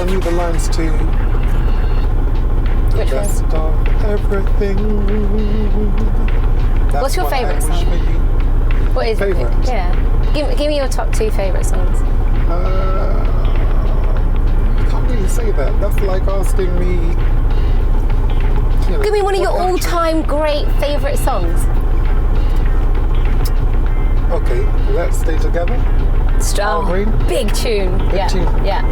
knew the lines to Which one? Best of Everything. That's What's your what I favourite wish song? for you. What is Favourite? it? Yeah. Give me your top 2 favourite songs. Can't really say that. That's like asking me. You know, Give me one of your what all-time great favourite songs. Okay, Let's Stay Together. Strong. Green. Big tune. Big tune. Yeah.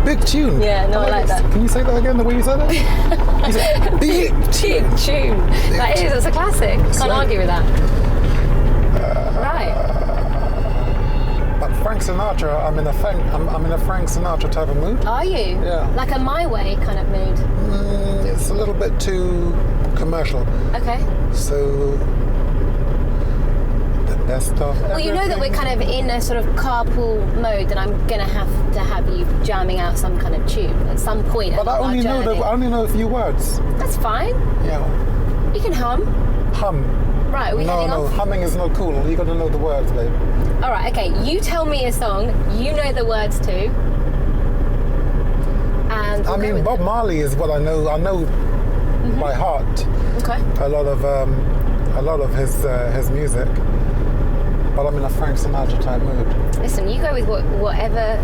Big tune. Yeah, no, I like it. that. Can you say that again the way you said it? You said, big Big tune. That is, it's a classic. Can't argue with that. Right. But Frank Sinatra, I'm in a Frank Sinatra type of mood. Are you? Yeah. Like a My Way kind of mood? It's a little bit too commercial. Okay. So, the best of Well, you know that we're kind of in a sort of carpool mode, and I'm going to have you jamming out some kind of tune at some point. But I only know a few words. That's fine. Yeah. You can hum. Hum. Right, are we heading No, off? humming is not cool. You got to know the words, babe. All right, okay. You tell me a song you know the words to. And I mean, Bob Marley is what I know. I know by heart Okay. a lot of his music. But I'm in a Frank Sinatra type mood. Listen, you go with whatever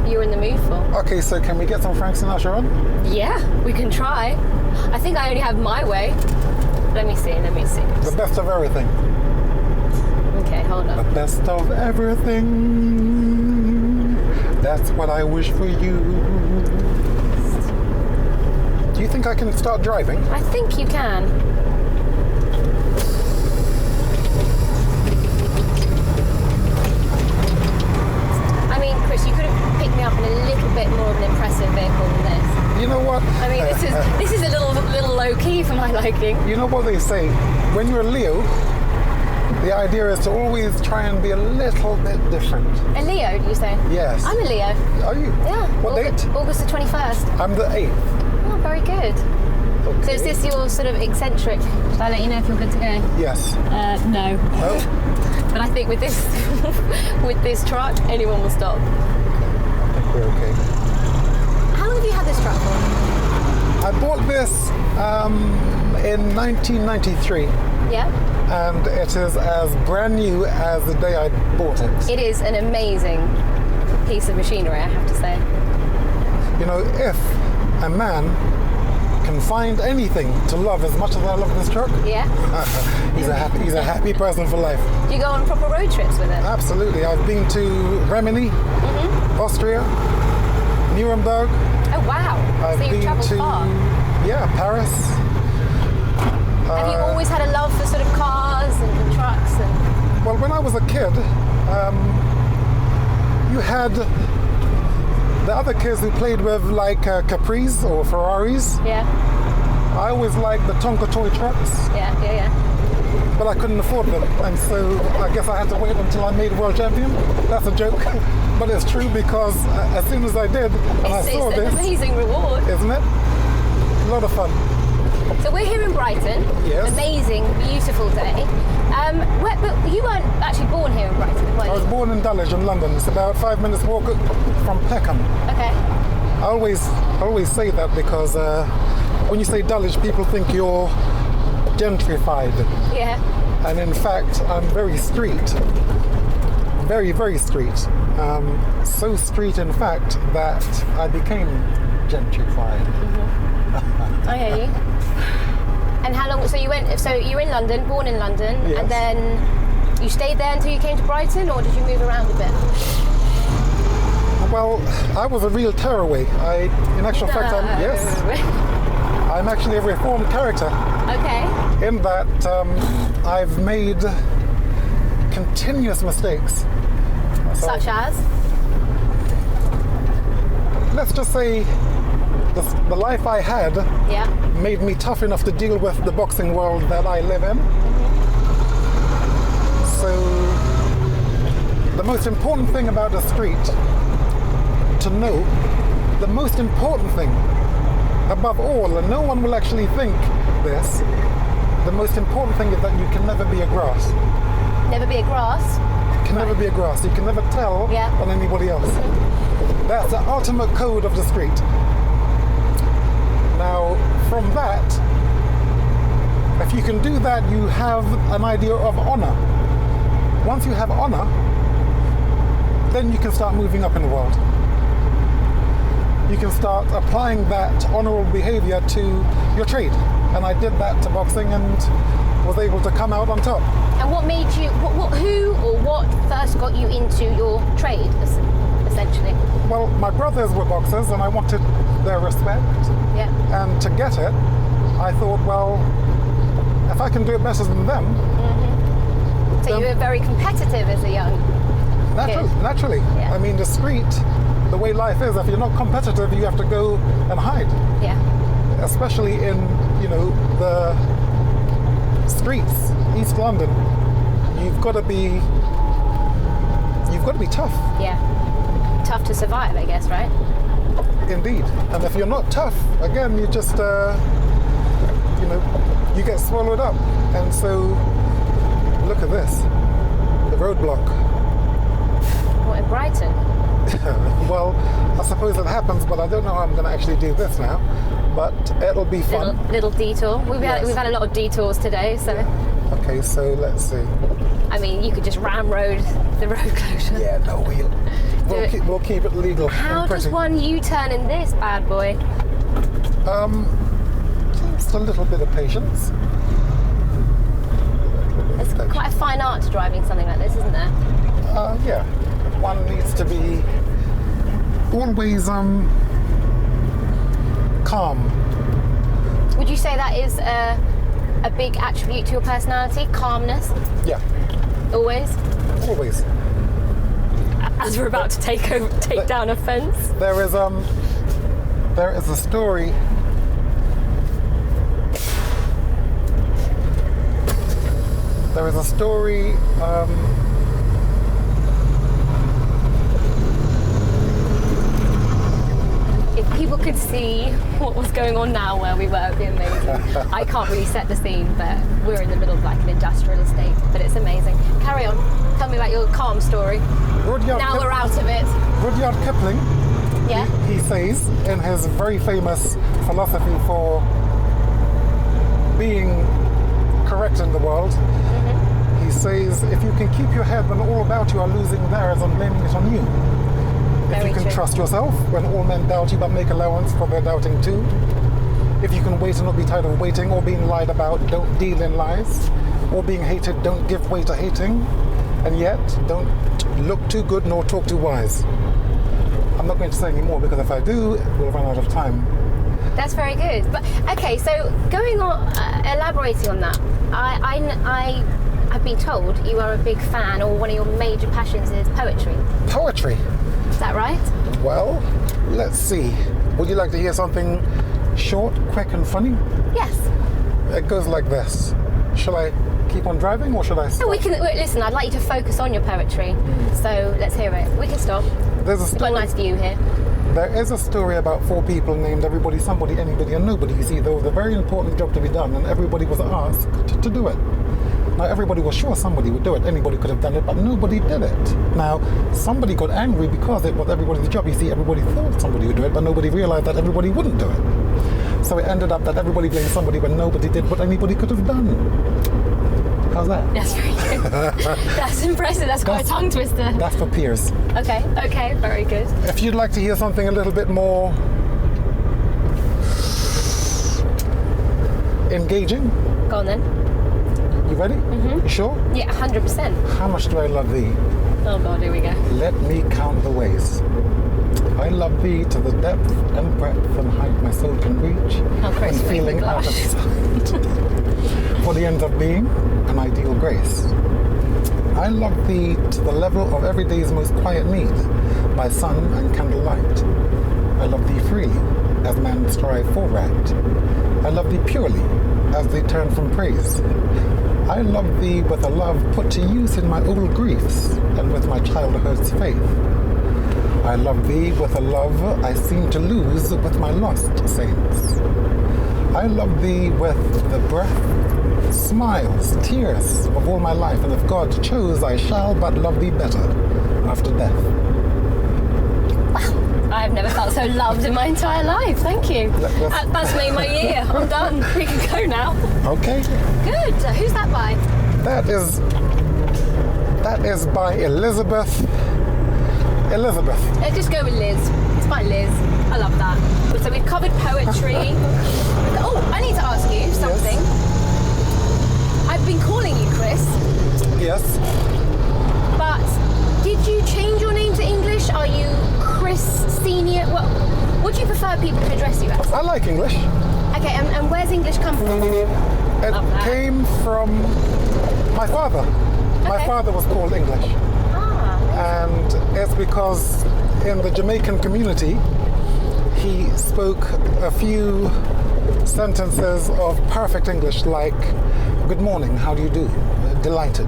you're in the mood for. Okay, so can we get some Frank Sinatra on? Yeah, we can try. I think I only have My Way. Let me see. The best of everything. Okay, hold The on. best of everything. That's what I wish for you. Do you think I can start driving? I think you can. I mean, Chris, you could have picked me up in a little bit more of an impressive vehicle than this. You know what? I mean, this is a little low key for my liking. You know what they say? When you're a Leo, the idea is to always try and be a little bit different. A Leo, did you say? Yes. I'm a Leo. Are you? Yeah. What date? August the 21st. I'm the 8th. Oh, very good. Okay. So is this your sort of eccentric? Shall I let you know if you're good to go? Yes. No. Oh, But I think with this with this truck, anyone will stop. I think we're okay. How long have you had this truck for? I bought this in 1993, Yeah. and it is as brand new as the day I bought it. It is an amazing piece of machinery, I have to say. You know, if a man can find anything to love as much as I love this truck, Yeah. he's a happy person for life. Do you go on proper road trips with it? Absolutely. I've been to Rimini, Austria, Nuremberg. Oh wow. I've So you've been travelled to far. Paris. Have you always had a love for sort of cars and trucks and? Well, when I was a kid, you had the other kids who played with like Capris or Ferraris. Yeah. I always liked the Tonka toy trucks, Yeah. but I couldn't afford them, and so I guess I had to wait until I made world champion. That's a joke, but it's true because as soon as I did, and I It's saw an this, amazing reward. isn't it? A lot of fun. So we're here in Brighton. Yes. Amazing, beautiful day. But you weren't actually born here in Brighton, were I was you? born in Dulwich in London. It's about 5 minutes walk from Peckham. Okay. I always say that because when you say Dulwich, people think you're gentrified. Yeah. And in fact, I'm very street. Very, very street. So street, in fact, that I became gentrified. I hear you. And how long? So you're in London, born in London, Yes. and then you stayed there until you came to Brighton, or did you move around a bit? Well, I was a real tearaway. In actual fact, I'm actually a reformed character. Okay. In that I've made continuous mistakes. So, Such as? let's just say the life I had Yeah. made me tough enough to deal with the boxing world that I live in. So the most important thing about the street to know, the most important thing above all, and no one will actually think this, the most important thing is that you can never be a grass. Never be a grass. You can never be a grass. You can never tell Yeah. on anybody else. That's the ultimate code of the street. Now, from that, if you can do that, you have an idea of honor. Once you have honor, then you can start moving up in the world. You can start applying that honorable behavior to your trade. And I did that to boxing and was able to come out on top. And what made you, who or what first got you into your trade, essentially? Well, my brothers were boxers and I wanted their respect. Yeah. And to get it, I thought, well, if I can do it better than them. Mm-hmm. So you were very competitive as a young kid. Naturally. Yeah. I mean, the street, the way life is, if you're not competitive, you have to go and hide. Yeah. Especially in, the streets, East London. You've got to be tough. Yeah. Tough to survive, I guess, right? Indeed. And if you're not tough, again, you just, you get swallowed up. And so, look at this, the roadblock. What, in Brighton? Well, I suppose it happens, but I don't know how I'm going to actually do this now. But it'll be fun. Little detour. We've had a lot of detours today, so. Yeah. Okay, so let's see. I mean, you could just ramrod the road closure. Yeah, no, we'll keep it legal. How does one U-turn in this bad boy? Just a little bit of patience. It's quite a fine art to driving something like this, isn't there? Yeah. One needs to be always calm. Would you say that is a big attribute to your personality? Calmness? Yeah. Always? Always. As we're about to take down a fence. There is a story. There is a story. If people could see what was going on now where we were, it'd be amazing. I can't really set the scene, but we're in the middle of like an industrial estate, but it's amazing. Carry on. Tell me about your calm story. We're out of it. Rudyard Kipling, yeah. He says in his very famous philosophy for being correct in the world, he says, if you can keep your head when all about you are losing theirs and blaming it on you. If you can trust yourself when all men doubt you but make allowance for their doubting too. If you can wait and not be tired of waiting or being lied about, don't deal in lies. Or being hated, don't give way to hating. And yet, don't look too good nor talk too wise. I'm not going to say any more because if I do, we'll run out of time. That's very good. But okay, so going on, elaborating on that, I've been told you are a big fan, or one of your major passions is poetry. Poetry? Is that right? Well, let's see. Would you like to hear something short, quick, and funny? Yes. It goes like this. Shall I keep on driving, or should I stop? No, listen, I'd like you to focus on your poetry. So let's hear it. We can stop. There's a story. We've got a nice view here. There is a story about 4 people named everybody, somebody, anybody, and nobody. You see, there was a very important job to be done, and everybody was asked to do it. Now, everybody was sure somebody would do it. Anybody could have done it, but nobody did it. Now, somebody got angry because it was everybody's job. You see, everybody thought somebody would do it, but nobody realized that everybody wouldn't do it. So it ended up that everybody blamed somebody when nobody did what anybody could have done. How's that? That's very good. That's impressive. That's quite a tongue twister. That's for peers. Okay, very good. If you'd like to hear something a little bit more engaging. Go on then. You ready? Mm-hmm. You sure? Yeah, 100%. How much do I love thee? Oh God, here we go. Let me count the ways. I love thee to the depth and breadth and height my soul can reach. How crazy. And feeling out of sight. For the ends of being an ideal grace. I love thee to the level of every day's most quiet need, by sun and candlelight. I love thee freely, as men strive for right. I love thee purely, as they turn from praise. I love thee with a love put to use in my old griefs, and with my childhood's faith. I love thee with a love I seem to lose with my lost saints. I love thee with the breath, smiles, tears of all my life, and if God chose, I shall but love thee better after death. Wow, I I've never felt so loved in my entire life. Thank you. That's made my year. I'm done. We can go now. Okay. Good. Who's that by? That is by Elizabeth. Let's just go with Liz. It's by Liz. I love that. So we've covered poetry. Oh, I need to ask you something. Yes. I've been calling you Chris. Yes. But did you change your name to English? Are you Chris Senior? What do you prefer people to address you as? I like English. Okay, and where's English come from? It came from my father. My Okay. father was called English. And it's because in the Jamaican community, he spoke a few sentences of perfect English, like, good morning, how do you do? Delighted.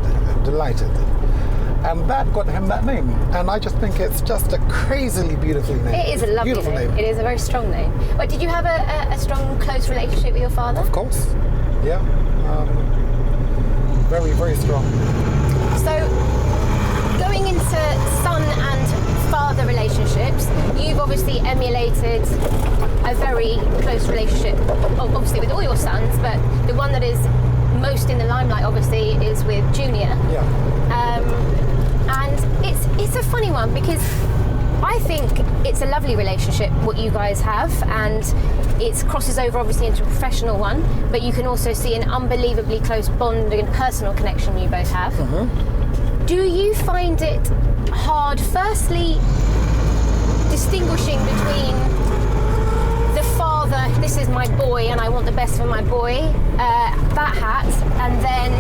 And that got him that name. And I just think it's just a crazily beautiful name. It is a lovely beautiful name. It is a very strong name. But did you have a strong, close relationship with your father? Of course. Yeah. Very, very strong. So, going into son and father relationships, you've obviously emulated a very close relationship, obviously with all your sons, but the one that is most in the limelight, obviously, is with Junior. Yeah. And it's a funny one because I think it's a lovely relationship what you guys have, and it crosses over obviously into a professional one, but you can also see an unbelievably close bond and personal connection you both have. Mm-hmm. Do you find it hard, firstly, distinguishing between the father, this is my boy and I want the best for my boy, that hat, and then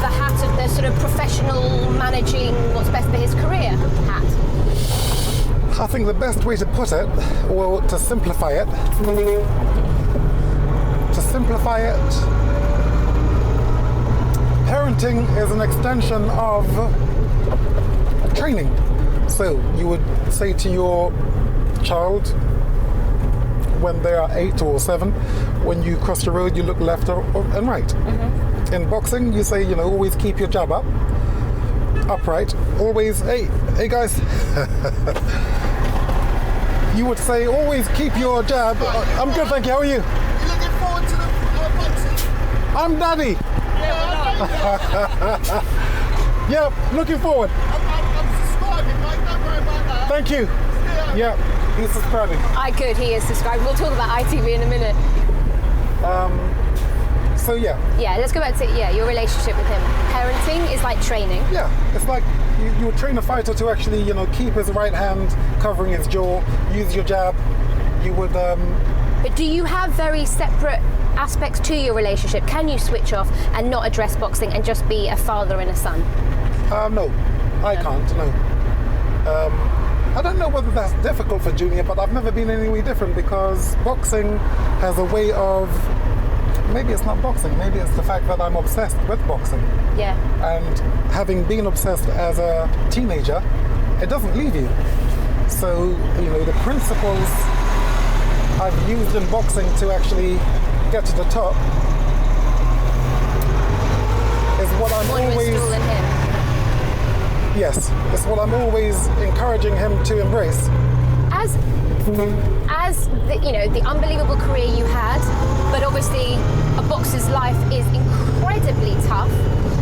the hat of the sort of professional managing what's best for his career hat? I think the best way to put it, or to simplify it, parenting is an extension of training. So you would say to your child when they are 8 or 7, when you cross the road, you look left and right. Mm-hmm. In boxing, you say, always keep your jab upright. Always, hey guys. You would say, always keep your jab. I'm good, thank you. How are you? You looking forward to the boxing? I'm Daddy. Yeah, looking forward. I'm subscribing, mate. Don't worry about that. Thank you. Yeah, he's subscribing. He is subscribed. We'll talk about ITV in a minute. So yeah. Yeah, let's go back to your relationship with him. Parenting is like training. Yeah, it's like you would train a fighter to actually, keep his right hand covering his jaw, use your jab. You would. But do you have very separate aspects to your relationship? Can you switch off and not address boxing and just be a father and a son? No, I can't. No. I don't know whether that's difficult for Junior, but I've never been any way different because boxing has a way of. Maybe it's not boxing, maybe it's the fact that I'm obsessed with boxing. Yeah. And having been obsessed as a teenager, it doesn't leave you. So, the principles I've used in boxing to actually get to the top is what I'm always... in him. Yes, it's what I'm always encouraging him to embrace. As the unbelievable career you had, but obviously a boxer's life is incredibly tough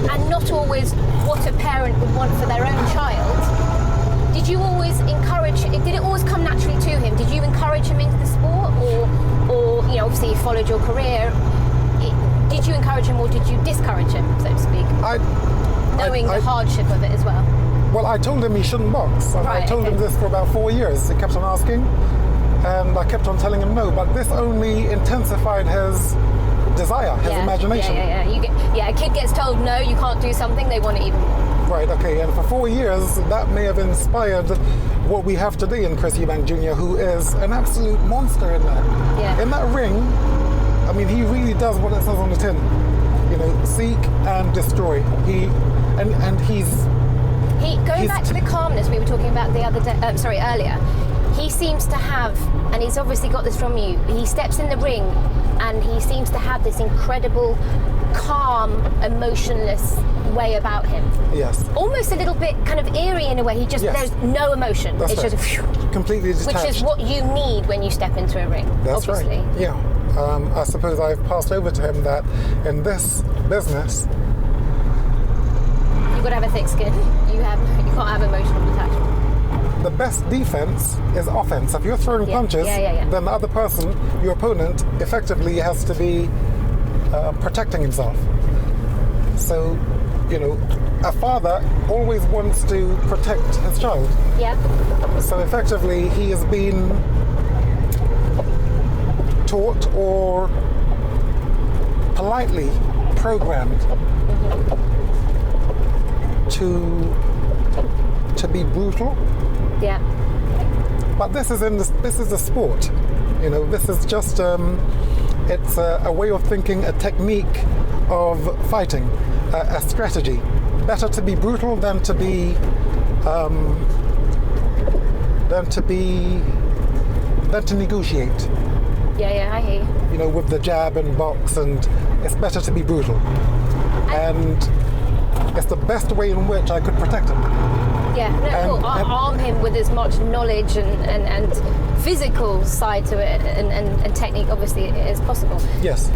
and not always what a parent would want for their own child. Did you always did it always come naturally to him? Did you encourage him into the sport or obviously you followed your career. Did you encourage him or did you discourage him, so to speak? Knowing the hardship of it as well. Well, I told him he shouldn't box. I told him this for about 4 years. He kept on asking, and I kept on telling him no. But this only intensified his desire, his imagination. Yeah. A kid gets told no, you can't do something, they want it even more. Right. Okay. And for 4 years, that may have inspired what we have today in Chris Eubank Jr., who is an absolute monster in that. Yeah. In that ring, I mean, he really does what it says on the tin. Seek and destroy. Going back to the calmness we were talking about the other day, earlier, he seems to have, and he's obviously got this from you, he steps in the ring and he seems to have this incredible, calm, emotionless way about him. Yes. Almost a little bit kind of eerie in a way. There's no emotion. That's it's right. just completely detached. which is what you need when you step into a ring. That's obviously. right. Yeah. I suppose I've passed over to him that in this business, You've got to have a thick skin. You can't have emotional detachment. the best defense is offense. If you're throwing punches, then the other person, your opponent, effectively has to be protecting himself. So, a father always wants to protect his child. Yeah. So effectively, he has been taught or politely programmed to be brutal. Yeah. But this is a sport. This is just it's a way of thinking, a technique of fighting, a strategy. Better to be brutal than to negotiate. Yeah, I hear you. With the jab and box, and it's better to be brutal. And it's the best way in which I could protect him. Yeah, cool. Arm him with as much knowledge and physical side to it and technique, obviously, as possible. Yes.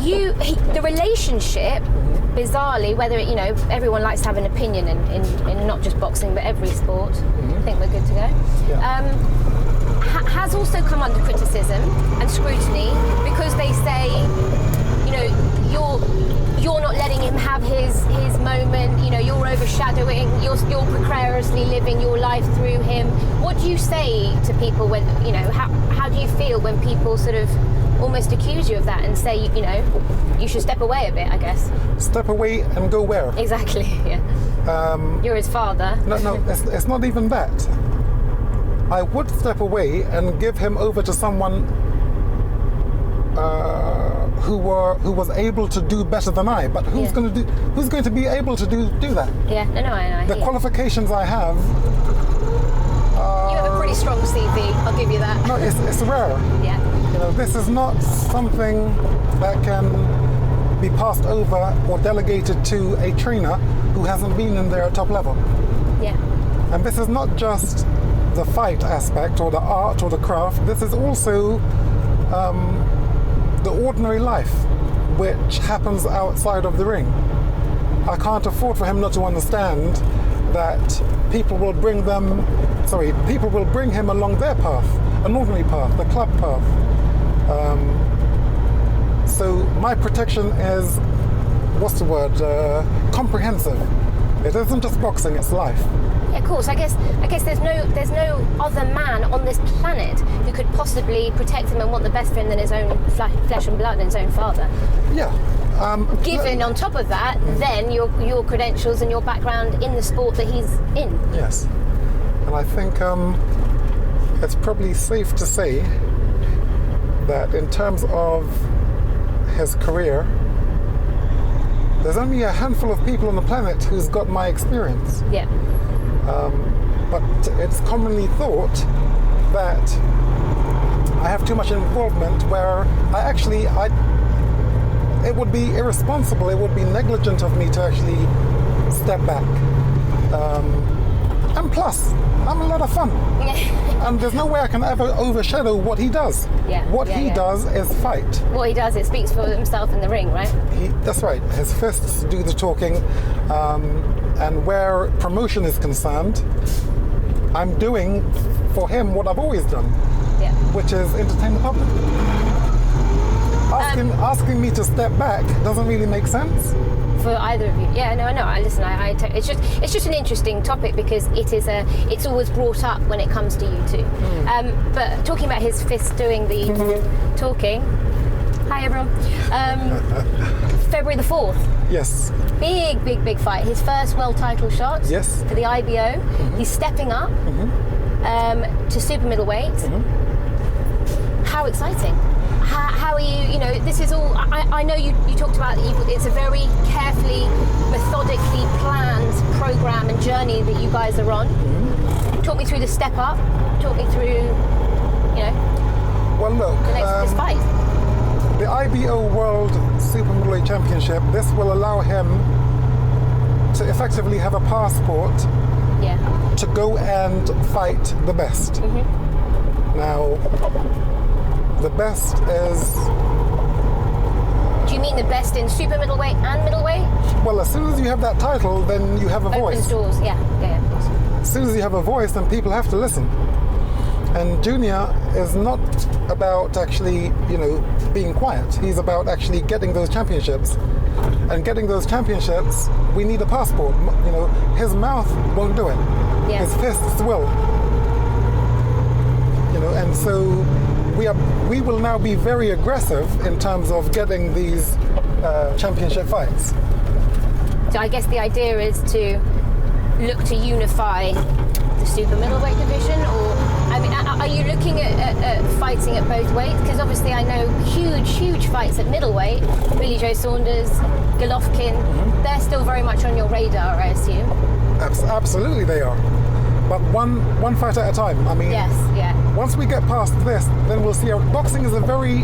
The relationship, bizarrely, whether everyone likes to have an opinion in not just boxing but every sport. I think we're good to go. Yeah. Has also come under criticism and scrutiny because they say, you're not letting him have his moment. You're overshadowing. You're precariously living your life through him. What do you say to people when how do you feel when people sort of almost accuse you of that and say you should step away a bit? I guess. Step away and go where? Exactly. Yeah. You're his father. No, it's not even that. I would step away and give him over to someone who was able to do better than I. But who's going to be able to do that? Yeah, no, I The qualifications I have. You have a pretty strong CV. I'll give you that. No, it's rare. Yeah. This is not something that can be passed over or delegated to a trainer who hasn't been in there at top level. Yeah. And this is not just the fight aspect or the art or the craft. This is also the ordinary life which happens outside of the ring. I can't afford for him not to understand that people will bring him along their path, an ordinary path, the club path. So my protection is, comprehensive. It isn't just boxing, it's life. Yeah, of course. I guess there's no other man on this planet who could possibly protect him and want the best for him than his own flesh and blood and his own father. Yeah. Given on top of that, then your credentials and your background in the sport that he's in. Yes. And I think it's probably safe to say that in terms of his career, there's only a handful of people on the planet who's got my experience. Yeah. But it's commonly thought that I have too much involvement where it would be irresponsible, it would be negligent of me to actually step back. And plus, I'm a lot of fun. And there's no way I can ever overshadow what he does. Yeah. What he does is fight. What he does, it speaks for himself in the ring, right? That's right. His fists do the talking. And where promotion is concerned, I'm doing for him what I've always done, which is entertain the public. Asking me to step back doesn't really make sense. For either of you. Yeah, no, I know. Listen, it's just an interesting topic because it's always brought up when it comes to you two. But talking about his fists doing the talking. Hi everyone. February the 4th. Yes. Big fight. His first world title shot. Yes. For the IBO. Mm-hmm. He's stepping up to super middleweight. Mm-hmm. How exciting. How are you, this is all, I know you talked about it's a very carefully, methodically planned program and journey that you guys are on. Mm-hmm. Talk me through the step up, talk me through, Well, look, this fight? the IBO World Super Middleweight Championship, this will allow him to effectively have a passport Yeah. to go and fight the best. Now, the best is, Do you mean the best in super middleweight and middleweight? well, as soon as you have that title, then you have a Opens voice. doors. Yeah, of course. As soon as you have a voice, then people have to listen. And Junior is not about actually, being quiet. He's about actually getting those championships. And getting those championships, we need a passport. His mouth won't do it. Yeah. His fists will. And so we will now be very aggressive in terms of getting these championship fights. So I guess the idea is to look to unify the super middleweight division, or are you looking at fighting at both weights? Because obviously I know huge fights at middleweight. Billy Joe Saunders, Golovkin, they're still very much on your radar, I assume. Absolutely, they are. But one fight at a time. Yes, yeah. Once we get past this, then we'll see. Boxing is a very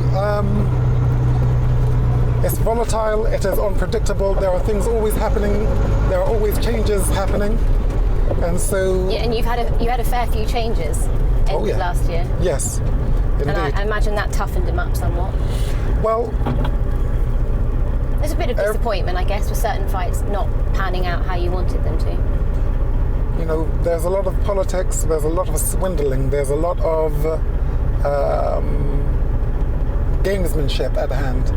it's volatile, it is unpredictable, there are things always happening, there are always changes happening, and so... Yeah, and you had a fair few changes last year. Yes, indeed. And I imagine that toughened him up somewhat. Well... There's a bit of disappointment, I guess, with certain fights not panning out how you wanted them to. There's a lot of politics, there's a lot of swindling, there's a lot of gamesmanship at hand.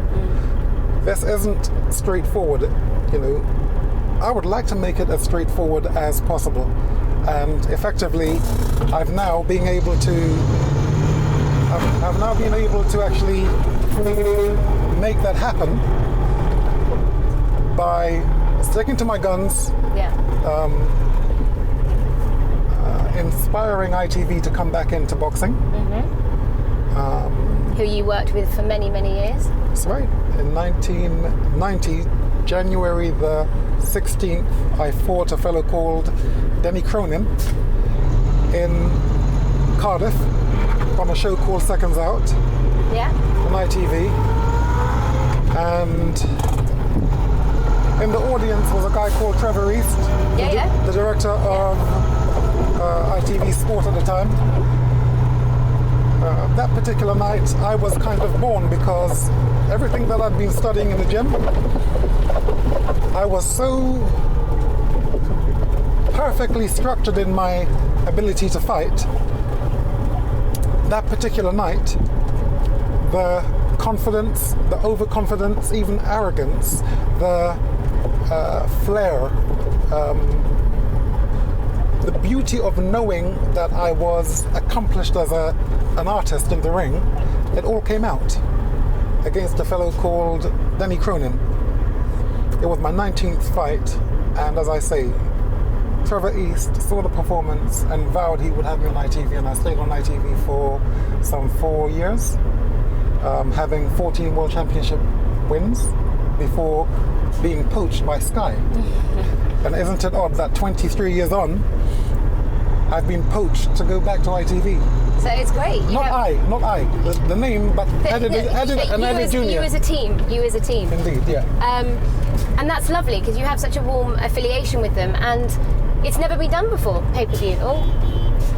This isn't straightforward, I would like to make it as straightforward as possible. And effectively, I've now been able to actually make that happen by sticking to my guns, inspiring ITV to come back into boxing. Who you worked with for many, many years. That's right. In 1990, January the 16th, I fought a fellow called Denny Cronin in Cardiff on a show called SecondsOut on ITV. And in the audience was a guy called Trevor East, the director of ITV Sport at the time. That particular night, I was kind of born because everything that I'd been studying in the gym, I was so perfectly structured in my ability to fight. That particular night, the confidence, the overconfidence, even arrogance, the flair, the beauty of knowing that I was accomplished as an artist in the ring, it all came out against a fellow called Denny Cronin. It was my 19th fight, and as I say, Trevor East saw the performance and vowed he would have me on ITV, and I stayed on ITV for some 4 years, having 14 World Championship wins before being poached by Sky. And isn't it odd that 23 years on, I've been poached to go back to ITV? So it's great. Not I. The name, but added Junior. You as a team. Indeed, yeah. And that's lovely because you have such a warm affiliation with them, and it's never been done before, pay-per-view. Oh.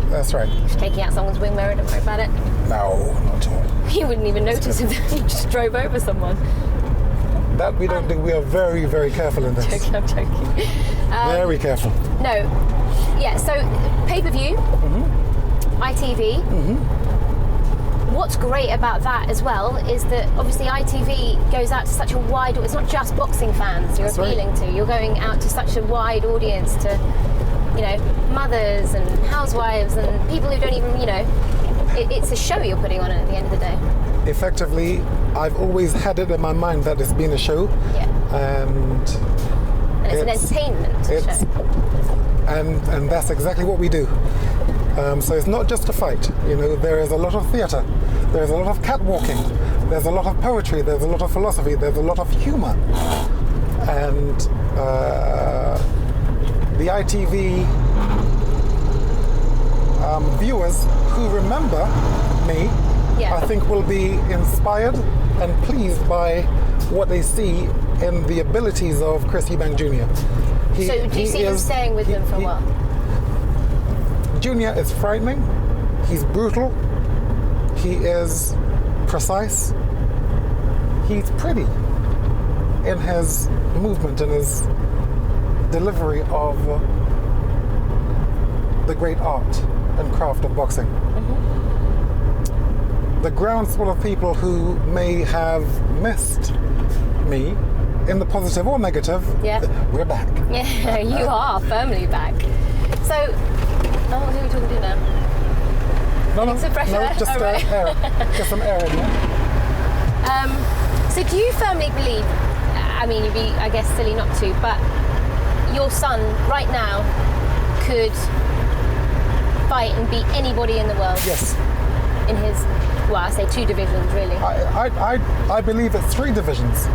That's right. Just taking out someone's wing mirror, don't worry about it. No, not at all. You wouldn't even notice if you just drove over someone. That we don't do. We are very, very careful in this. I'm joking. Very careful. No. Yeah, so pay-per-view, ITV. What's great about that as well is that obviously ITV goes out to such a wide, it's not just boxing fans you're appealing to, you're going out to such a wide audience to, mothers and housewives and people who don't even, it's a show you're putting on at the end of the day. Effectively, I've always had it in my mind that it's been a show. Yeah. And it's an entertainment show. And that's exactly what we do. So it's not just a fight. There is a lot of theatre. There's a lot of catwalking. There's a lot of poetry. There's a lot of philosophy. There's a lot of humour. And the ITV viewers who remember me Yeah. I think will be inspired and pleased by what they see in the abilities of Chris Eubank Jr. So do you see him staying with them for a while? Junior is frightening. He's brutal. He is precise. He's pretty in his movement and his delivery of the great art and craft of boxing. The groundswell of people who may have missed me, in the positive or negative, we're back. Yeah, you are firmly back. So, who are we talking to now? No, Some fresh air? just Right. air. Get some air in there. So do you firmly believe, I mean, you'd be, I guess, silly not to, but your son right now could fight and beat anybody in the world? Yes. In his, well, I say 2 divisions, really. I believe it's 3 divisions.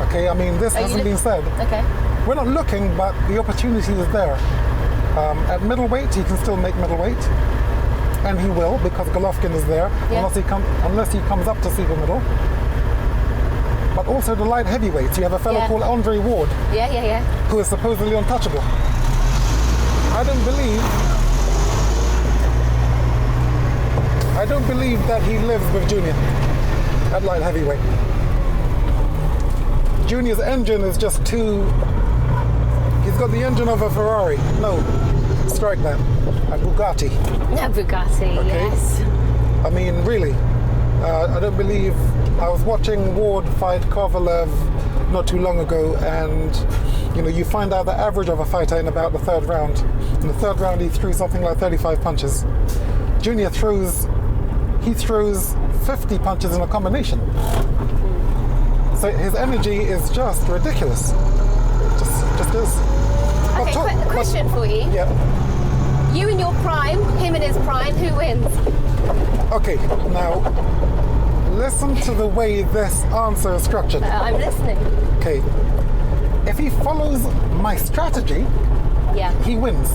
Okay, I mean, this hasn't been said. Okay. We're not looking, but the opportunity is there. At middleweight, he can still make middleweight. And he will, because Golovkin is there, unless he comes up to super middle. But also the light heavyweights. You have a fellow called Andre Ward, who is supposedly untouchable. I don't believe that he lives with Junior at light heavyweight. Junior's engine is just too... He's got the engine of a Ferrari. No, strike that. A Bugatti. A Bugatti, Okay. yes. I mean, really. I don't believe... I was watching Ward fight Kovalev not too long ago, and you find out the average of a fighter in about the 3rd round. In the 3rd round, he threw something like 35 punches. Junior throws 50 punches in a combination. So his energy is just ridiculous. Just is. Okay, question for you. Yeah. You in your prime, him in his prime, who wins? Okay, now listen to the way this answer is structured. I'm listening. Okay. If he follows my strategy, he wins.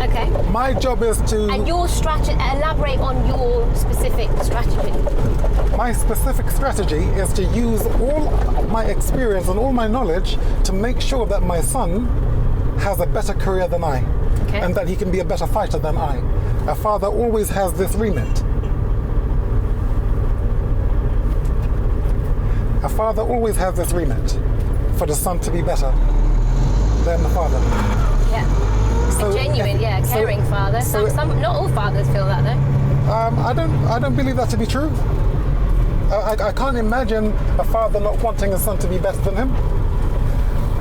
Okay. My job is to... And your strategy, elaborate on your specific strategy. My specific strategy is to use all my experience and all my knowledge to make sure that my son has a better career than I. Okay. And that he can be a better fighter than I. A father always has this remit. A father always has this remit for the son to be better than the father. Yeah. So, a genuine, caring father. Some, not all fathers feel that though. I don't believe that to be true. I can't imagine a father not wanting his son to be better than him.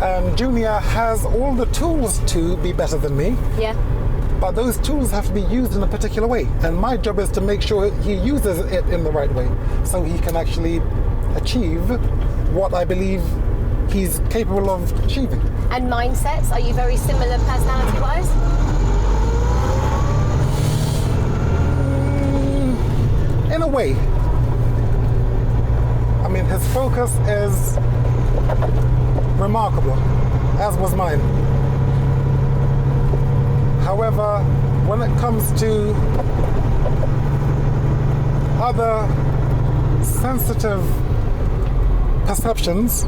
And Junior has all the tools to be better than me. Yeah. But those tools have to be used in a particular way. And my job is to make sure he uses it in the right way, so he can actually achieve what I believe he's capable of achieving. And mindsets, are you very similar personality-wise? In a way. I mean, his focus is remarkable, as was mine. However, when it comes to other sensitive perceptions,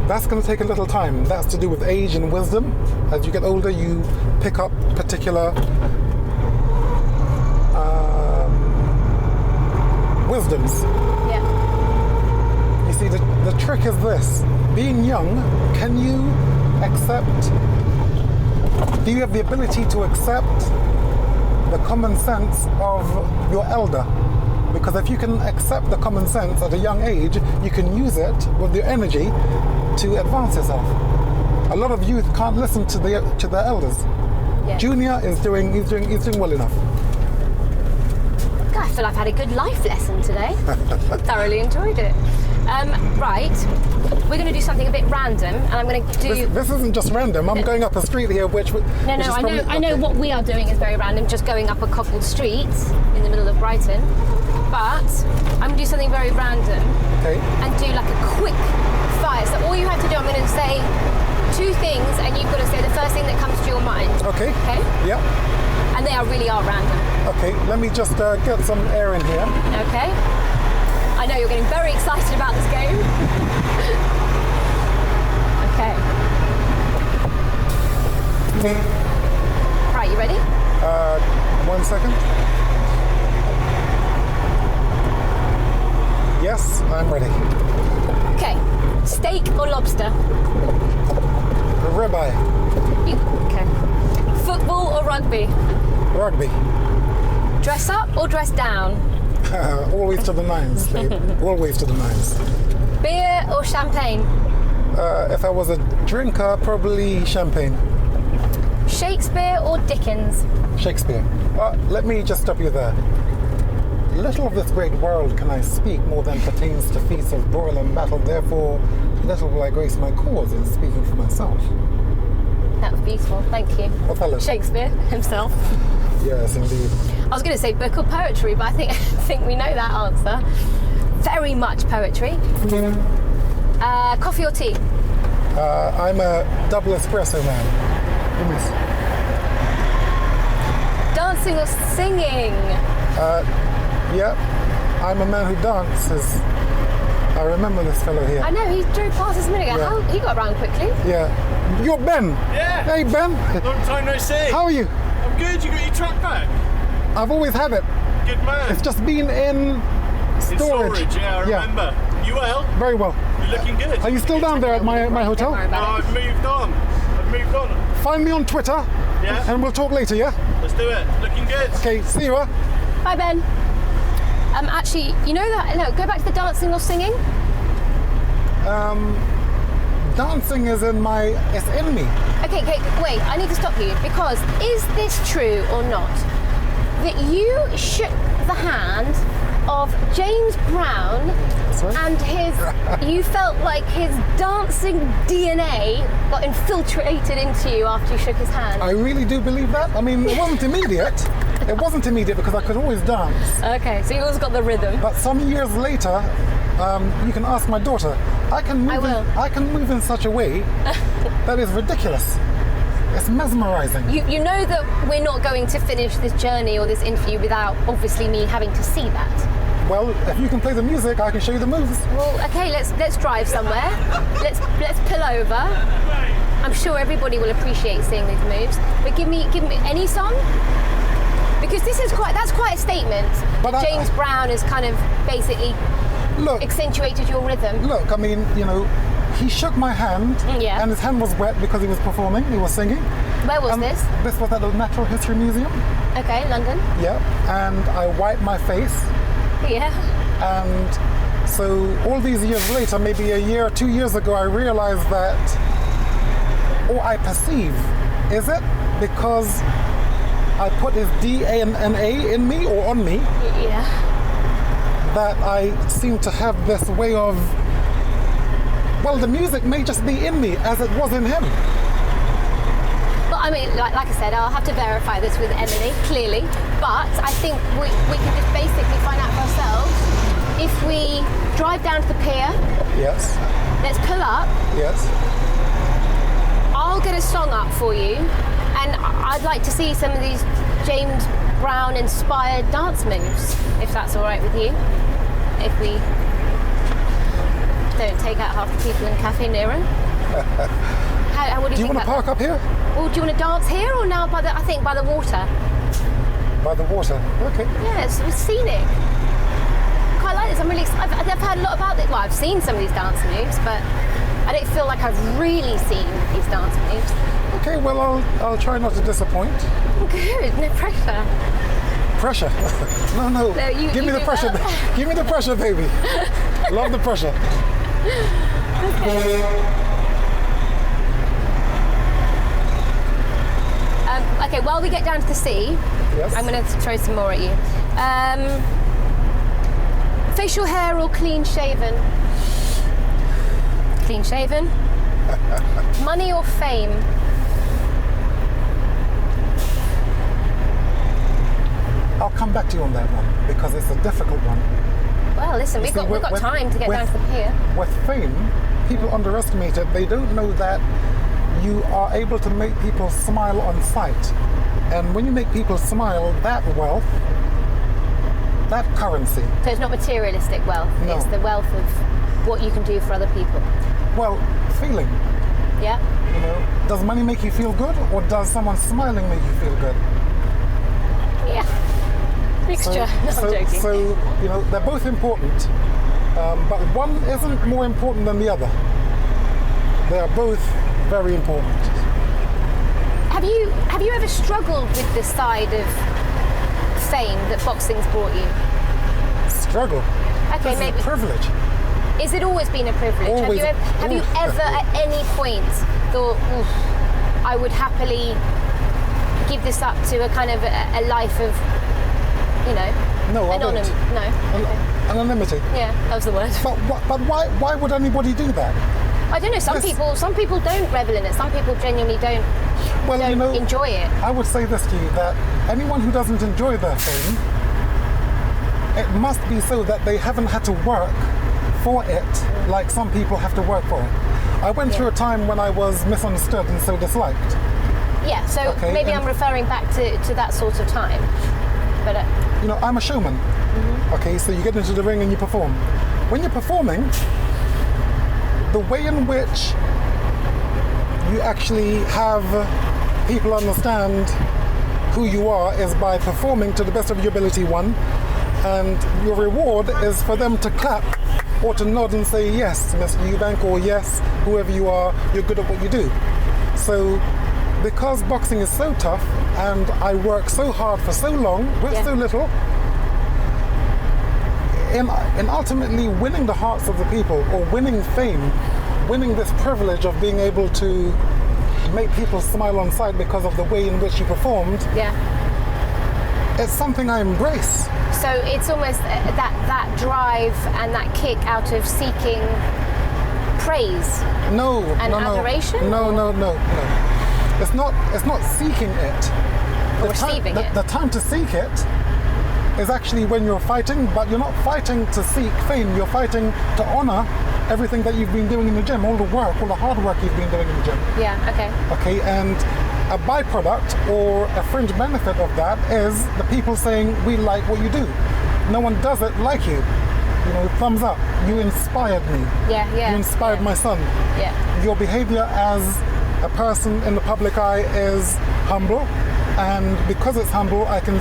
that's going to take a little time. That's to do with age and wisdom. As you get older, you pick up particular wisdoms. Yeah. You see, the trick is this. Being young, can you accept, do you have the ability to accept the common sense of your elder? Because if you can accept the common sense at a young age, you can use it with your energy to advance yourself. A lot of youth can't listen to their elders. Yeah. Junior is doing well enough. God, I feel I've had a good life lesson today. Thoroughly enjoyed it. Right, we're going to do something a bit random, and I'm going to do... This isn't just random. I'm going up a street here, which... I know what we are doing is very random, just going up a cobbled street in the middle of Brighton. But I'm going to do something very random. Okay. And do like a quick fire. So all you have to do, I'm going to say 2 things, and you've got to say the first thing that comes to your mind. Okay. Okay? Yeah. And they really are random. Okay, let me just get some air in here. Okay. I know you're getting very excited about this game. Okay. Right, you ready? 1 second. Yes, I'm ready. Okay. Steak or lobster? Ribeye. Okay. Football or rugby? Rugby. Dress up or dress down? Always to the nines, babe. Always to the nines. Beer or champagne? If I was a drinker, probably champagne. Shakespeare or Dickens? Shakespeare. Let me just stop you there. Little of this great world can I speak more than pertains to feats of broil and battle, therefore little will I grace my cause in speaking for myself. That was beautiful, thank you. Othello. Shakespeare himself. Yes, indeed. I was going to say book or poetry, but I think we know that answer. Very much poetry. Coffee or tea? I'm a double espresso man. Yes. Dancing or singing? Yeah, I'm a man who dances. I remember this fellow here. I know, he drove past us a minute ago. Yeah. How, he got around quickly. Yeah. You're Ben. Yeah. Hey, Ben. Long time no see. How are you? I'm good. You got your truck back? I've always had it. Good man. It's just been in storage. In storage, yeah, I remember. You well? Very well. You're looking good. Are you still down there at my hotel? Don't worry No, about it. I've moved on. Find me on Twitter. Yeah. And we'll talk later, yeah? Let's do it. Looking good. Okay, see you. Bye, Ben. Actually, you know that? No, go back to the dancing or singing. Dancing is in me. Okay, wait, I need to stop you because is this true or not? That you shook the hand of James Brown Sorry? and you felt like his dancing DNA got infiltrated into you after you shook his hand. I really do believe that. I mean, it wasn't immediate. It wasn't immediate because I could always dance. Okay, so you always got the rhythm. But some years later, you can ask my daughter. I can move in such a way that is ridiculous. It's mesmerizing. You know that we're not going to finish this journey or this interview without obviously me having to see that. Well, if you can play the music, I can show you the moves. Well, okay, let's drive somewhere. Let's pull over. I'm sure everybody will appreciate seeing these moves. But give me any song. Because that's quite a statement. But James Brown has kind of basically accentuated your rhythm. Look, I mean, he shook my hand, Yeah. and his hand was wet because he was performing, he was singing. Where was this? This was at the Natural History Museum. Okay, London. Yeah, and I wiped my face, Yeah. and so all these years later, maybe a year or 2 years ago, I realized that, or I perceive, is it because I put his DNA in me or on me, Yeah. that I seem to have this way of, well, the music may just be in me as it was in him. Well, I mean, like I said, I'll have to verify this with Emily, clearly. But I think we can just basically find out for ourselves. If we drive down to the pier, Yes, let's pull up. yes. I'll get a song up for you. And I'd like to see some of these James Brown-inspired dance moves, if that's all right with you. If we don't take out half the people in Cafe Nero. What do you Do you think want to about park up here? that? Or do you want to dance here or now by the water? By the water. Okay. Yeah, it's scenic. Quite like this. I'm really excited. I've heard a lot about it. Well, I've seen some of these dance moves, but I don't feel like I've really seen these dance moves. Okay, well, I'll try not to disappoint. Good, no pressure. Pressure. No. No, Give me the do pressure. that. Give me the pressure, baby. Love the pressure. Okay, while we get down to the sea, Yes. I'm going to throw some more at you. Facial hair or clean shaven? Clean shaven. Money or fame? I'll come back to you on that one because it's a difficult one. Well, listen, we've got time to get down to the pier. With fame, people underestimate it. They don't know that you are able to make people smile on sight. And when you make people smile, that wealth, that currency. So it's not materialistic wealth. No. It's the wealth of what you can do for other people. Well, feeling. Yeah. You know, does money make you feel good, or does someone smiling make you feel good? Yeah. Mixture. No, I'm joking. So, you know, they're both important, but one isn't more important than the other. They are both very important. Have you ever struggled with the side of fame that boxing's brought you? Struggle. Okay, This maybe. is a privilege. Is it always been a privilege? Always. Have you ever at any point thought, "Oof, I would happily give this up to a kind of a life of, you know, No, I don't. No. Okay. Anonymity. Yeah, that was the word. But why would anybody do that? I don't know. Some people don't revel in it. Some people genuinely don't enjoy it. I would say this to you, that anyone who doesn't enjoy their fame, it must be so that they haven't had to work for it like some people have to work for it. I went through a time when I was misunderstood and so disliked. Yeah, so Okay, maybe and- I'm referring back to that sort of time. But You know, I'm a showman. Okay, so you get into the ring and you perform. When you're performing, the way in which you actually have people understand who you are is by performing to the best of your ability, one, and your reward is for them to clap or to nod and say, yes, Mr. Eubank, or yes, whoever you are, you're good at what you do. So because boxing is so tough and I work so hard for so long with so little, in ultimately winning the hearts of the people, or winning fame, winning this privilege of being able to make people smile on sight because of the way in which you performed, yeah. it's something I embrace. So it's almost that drive and that kick out of seeking praise. No, And adoration? No. It's not seeking it. Or receiving it. The time to seek it is actually when you're fighting, but you're not fighting to seek fame. You're fighting to honor everything that you've been doing in the gym, all the work, all the hard work you've been doing in the gym. Yeah, okay. Okay, and a byproduct or a fringe benefit of that is the people saying, we like what you do. No one does it like you. You know, thumbs up. You inspired me. Yeah. You inspired my son. Yeah. Your behavior as a person in the public eye is humble, and because it's humble, I can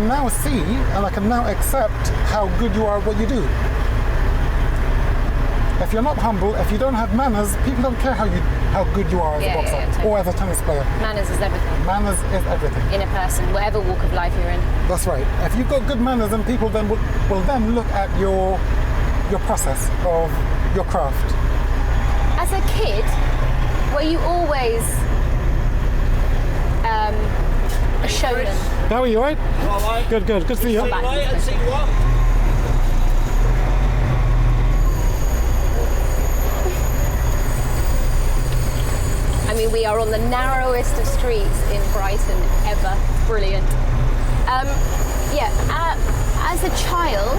now see and I can now accept how good you are at what you do. If you're not humble, if you don't have manners, people don't care how good you are as a boxer totally. or as a tennis player. Manners is everything. Manners is everything. In a person, whatever walk of life you're in. That's right. If you've got good manners, then people then will then look at your process of your craft. As a kid, were you always a showman? How are you, right? All right. Good to see you. See back. right and see what? I mean, we are on the narrowest of streets in Brighton ever. It's brilliant. As a child,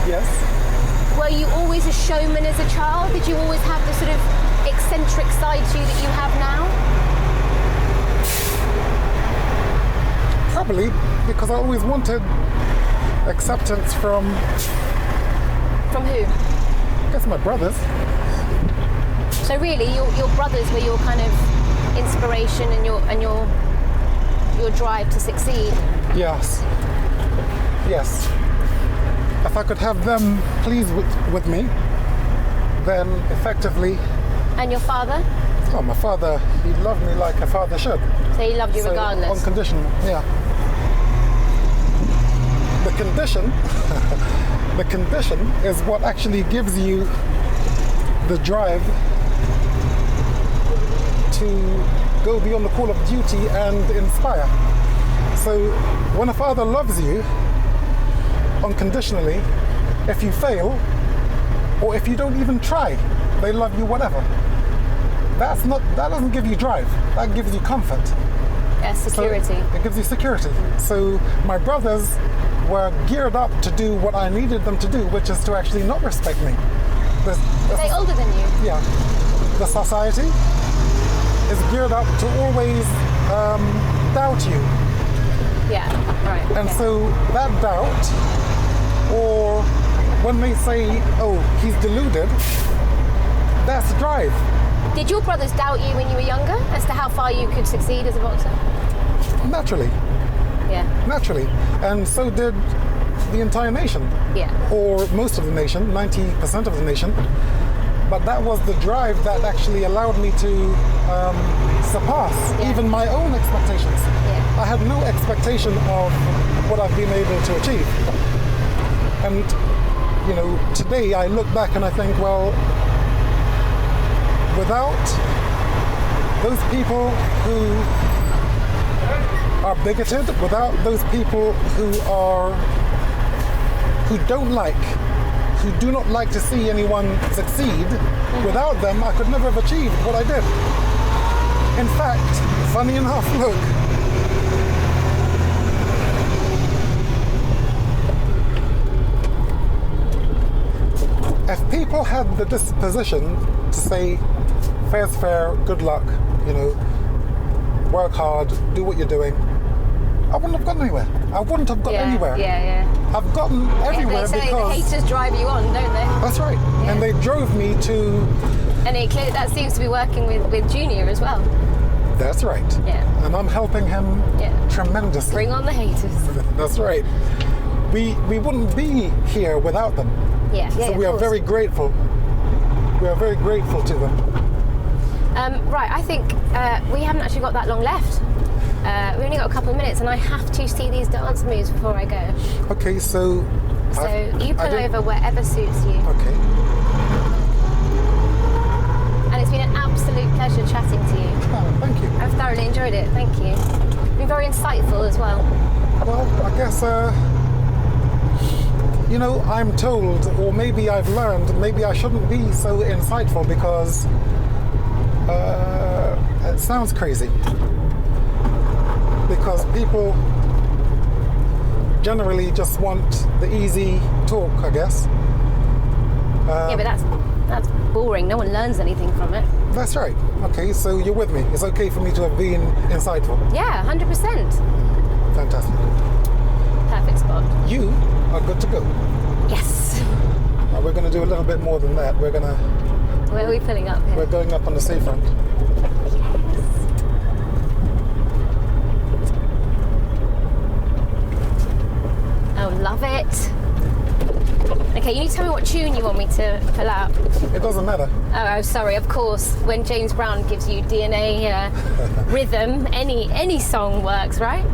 Yes. were you always a showman as a child? Did you always have the sort of eccentric side to you that you have now? Probably because I always wanted acceptance from, From who? I guess, my brothers. So really, your brothers were your kind of inspiration and your drive to succeed. Yes. If I could have them pleased with me, then effectively, And your father? oh, my father, he loved me like a father should. So he loved you So, regardless. unconditional, yeah. The condition, the condition is what actually gives you the drive to go beyond the call of duty and inspire. So when a father loves you unconditionally, if you fail, or if you don't even try, they love you whatever. That doesn't give you drive, that gives you comfort. Yeah, security. So it gives you security. So my brothers were geared up to do what I needed them to do, which is to actually not respect me. Are they older than you? Yeah. The society, is geared up to always doubt you. Yeah, right. And okay. so that doubt, or when they say, oh, he's deluded, that's drive. Did your brothers doubt you when you were younger as to how far you could succeed as a boxer? Naturally. Yeah. Naturally. And so did the entire nation. Yeah. Or most of the nation, 90% of the nation. But that was the drive that actually allowed me to surpass even my own expectations. Yeah. I had no expectation of what I've been able to achieve. And, you know, today I look back and I think, well, without those people who are bigoted, without those people who do not like to see anyone succeed, without them I could never have achieved what I did. In fact, funny enough, look, if people had the disposition to say, fair's fair, good luck, you know, work hard, do what you're doing, I wouldn't have gotten anywhere. I wouldn't have got anywhere. Yeah. I've gotten everywhere they say because the haters drive you on, don't they? That's right. Yeah. And they drove me to. And that seems to be working with Junior as well. That's right. Yeah. And I'm helping him tremendously. Bring on the haters. That's right. We wouldn't be here without them. Yeah. So we are very grateful. We are very grateful to them. Right, I think we haven't actually got that long left. We've only got a couple of minutes, and I have to see these dance moves before I go. Okay, so. You pull over wherever suits you. Okay. And it's been an absolute pleasure chatting to you. Oh, thank you. I've thoroughly enjoyed it. Thank you. It's been very insightful as well. Well, I guess. You know, I'm told, or maybe I've learned, maybe I shouldn't be so insightful because it sounds crazy. Because people generally just want the easy talk, I guess. Yeah, but that's boring. No one learns anything from it. That's right. Okay, so you're with me. It's okay for me to have been insightful. Yeah, 100%. Fantastic. Perfect spot. You are good to go. Yes. Now we're going to do a little bit more than that. Where are we pulling up here? We're going up on the seafront. Oh, love it. Okay, you need to tell me what tune you want me to pull out. It doesn't matter. Oh, sorry, of course. When James Brown gives you DNA rhythm, any song works, right?